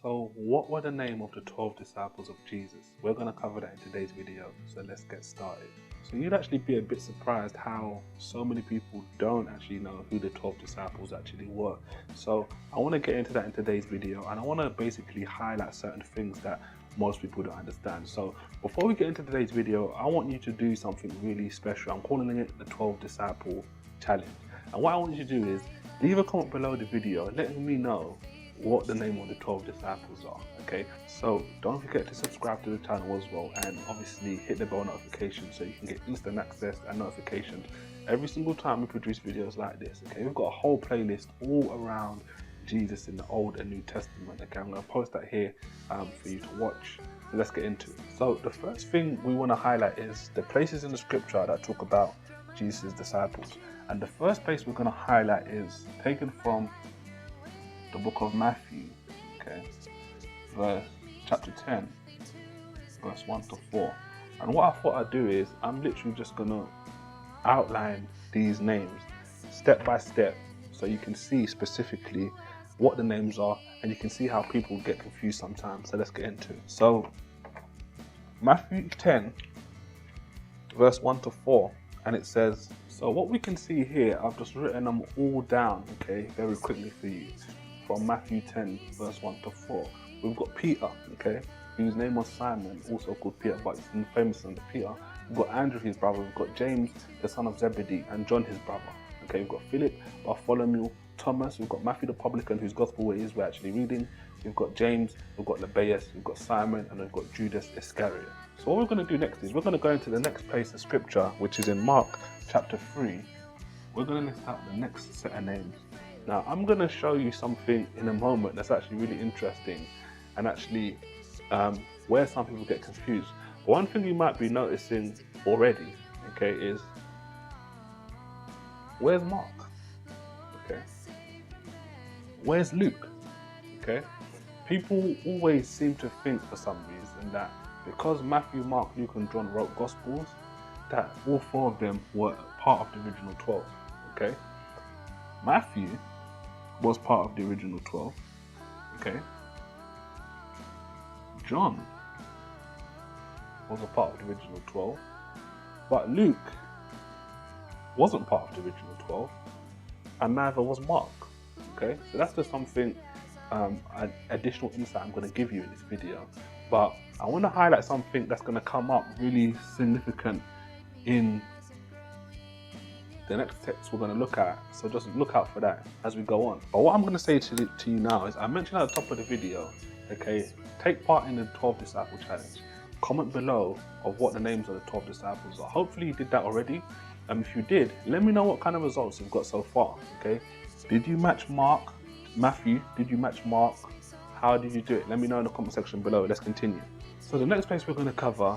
So what were the name of the 12 disciples of Jesus? We're going to cover that in today's video, so let's get started. So you'd actually be a bit surprised how so many people don't actually know who the 12 disciples actually were. So I want to get into that in today's video, and I want to basically highlight certain things that most people don't understand. So before we get into today's video, I want you to do something really special. I'm calling it the 12 disciple challenge. And what I want you to do is leave a comment below the video letting me know what the name of the 12 disciples are. Okay, so don't forget to subscribe to the channel as well, and obviously hit the bell notification so you can get instant access and notifications every single time we produce videos like this. Okay, we've got a whole playlist all around Jesus in the Old and New Testament. Okay, I'm going to post that here for you to watch. So let's get into it. So the first thing we want to highlight is the places in the scripture that talk about Jesus' disciples. And the first place we're going to highlight is taken from the book of Matthew, okay, chapter 10, verse 1 to 4. And what I thought I'd do is I'm literally just going to outline these names step by step so you can see specifically what the names are, and you can see how people get confused sometimes. So let's get into it. So Matthew 10, verse 1 to 4, and it says, so what we can see here, I've just written them all down, okay, very quickly for you. From Matthew 10, verse 1 to 4. We've got Peter, okay, whose name was Simon, also called Peter, but he's famous under Peter. We've got Andrew, his brother. We've got James, the son of Zebedee, and John, his brother. Okay, we've got Philip, Bartholomew, Thomas. We've got Matthew the publican, whose gospel it is we're actually reading. We've got James, we've got Lebbaeus, we've got Simon, and we've got Judas Iscariot. So what we're going to do next is we're going to go into the next place of scripture, which is in Mark chapter 3. We're going to list out the next set of names. Now, I'm going to show you something in a moment that's actually really interesting, and actually where some people get confused. One thing you might be noticing already, okay, is where's Mark? Okay. Where's Luke? Okay. People always seem to think for some reason that because Matthew, Mark, Luke, and John wrote Gospels, that all four of them were part of the original 12. Okay. Matthew was part of the original 12, okay? John was a part of the original 12, but Luke wasn't part of the original 12, and neither was Mark, okay? So that's just something, additional insight I'm going to give you in this video, but I want to highlight something that's going to come up really significant in the next text we're going to look at, so just look out for that as we go on. But what I'm going to say to you now is, I mentioned at the top of the video, okay, take part in the 12 disciple challenge. Comment below of what the names of the 12 disciples are. Hopefully you did that already. If you did, let me know what kind of results you've got so far, okay? Did you match Matthew? Did you match Mark? How did you do it? Let me know in the comment section below. Let's continue. So the next place we're going to cover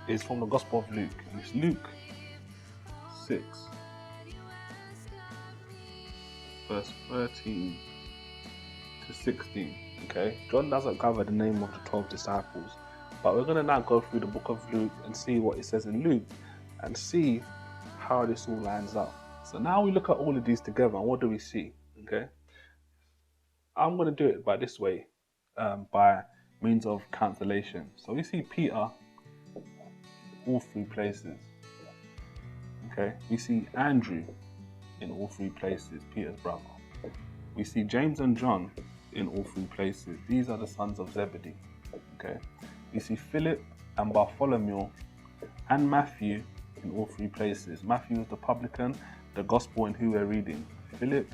is from the Gospel of Luke, and it's Luke 6. Verse 13 to 16, okay? John doesn't cover the name of the 12 disciples, but we're going to now go through the book of Luke and see what it says in Luke and see how this all lines up. So now we look at all of these together, and what do we see, okay? I'm going to do it by this way, by means of cancellation. So we see Peter all three places, okay? We see Andrew in all three places, Peter's brother. We see James and John in all three places. These are the sons of Zebedee, okay? We see Philip and Bartholomew and Matthew in all three places. Matthew is the publican, the gospel in who we're reading. Philip,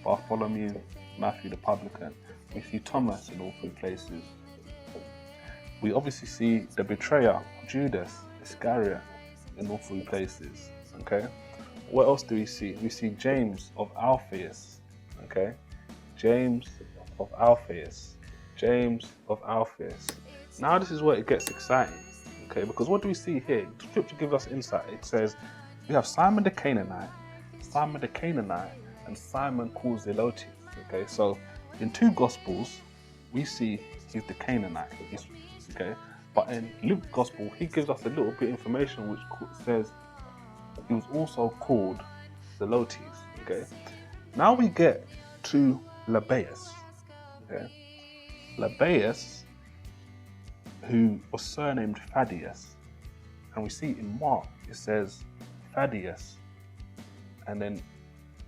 Bartholomew, Matthew the publican. We see Thomas in all three places. We obviously see the betrayer, Judas Iscariot, in all three places, okay? What else do we see? We see James of Alphaeus, okay? James of Alphaeus. James of Alphaeus. Now this is where it gets exciting, okay? Because what do we see here? The scripture gives us insight. It says we have Simon the Canaanite, and Simon called Zelotes, okay? So in two Gospels, we see he's the Canaanite, okay? But in Luke's Gospel, he gives us a little bit of information which says he was also called Zelotes, okay? Now we get to Lebbaeus, okay? Lebbaeus, who was surnamed Thaddeus, and we see in Mark it says Thaddeus, and then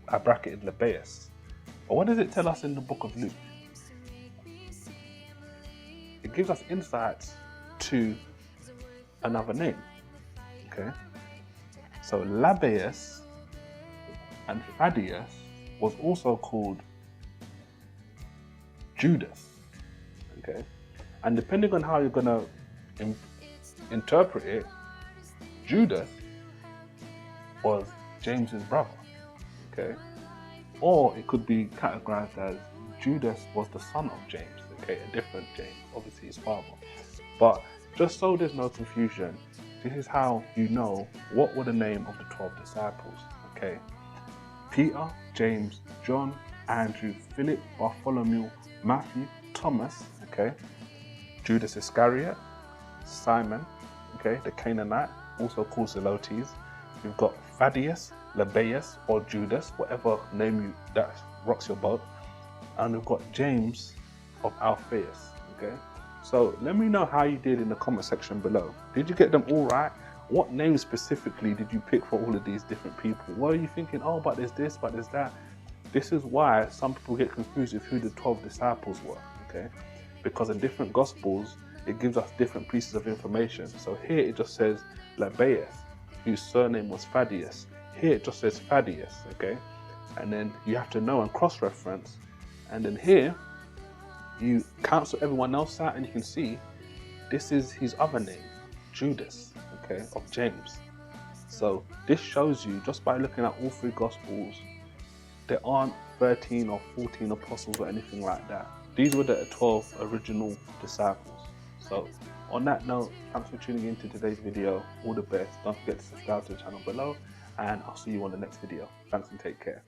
I bracketed Lebbaeus. But what does it tell us in the book of Luke? It gives us insights to another name. Okay, so Lebbaeus and Thaddeus was also called Judas. Okay, and depending on how you're gonna interpret it, Judas was James's brother. Okay, or it could be categorized as Judas was the son of James. Okay, a different James, obviously his father. But just so there's no confusion, this is how you know what were the name of the 12 disciples. Okay, Peter, James, John, Andrew, Philip, Bartholomew, Matthew, Thomas, okay, Judas Iscariot, Simon, okay, the Canaanite, also called Zelotes. We've got Thaddeus, Lebbaeus, or Judas, whatever name that rocks your boat. And we've got James of Alphaeus, okay? So let me know how you did in the comment section below. Did you get them all right? What names specifically did you pick for all of these different people? What are you thinking, oh, but there's this, but there's that? This is why some people get confused with who the 12 disciples were, okay? Because in different gospels, it gives us different pieces of information. So here it just says Lebbaeus, whose surname was Thaddeus. Here it just says Thaddeus, okay? And then you have to know and cross-reference. And then here, you cancel everyone else out and you can see this is his other name, Judas, okay, of James. So this shows you, just by looking at all three gospels, there aren't 13 or 14 apostles or anything like that. These were the 12 original disciples. So on that note, thanks for tuning in to today's video. All the best. Don't forget to subscribe to the channel below, and I'll see you on the next video. Thanks and take care.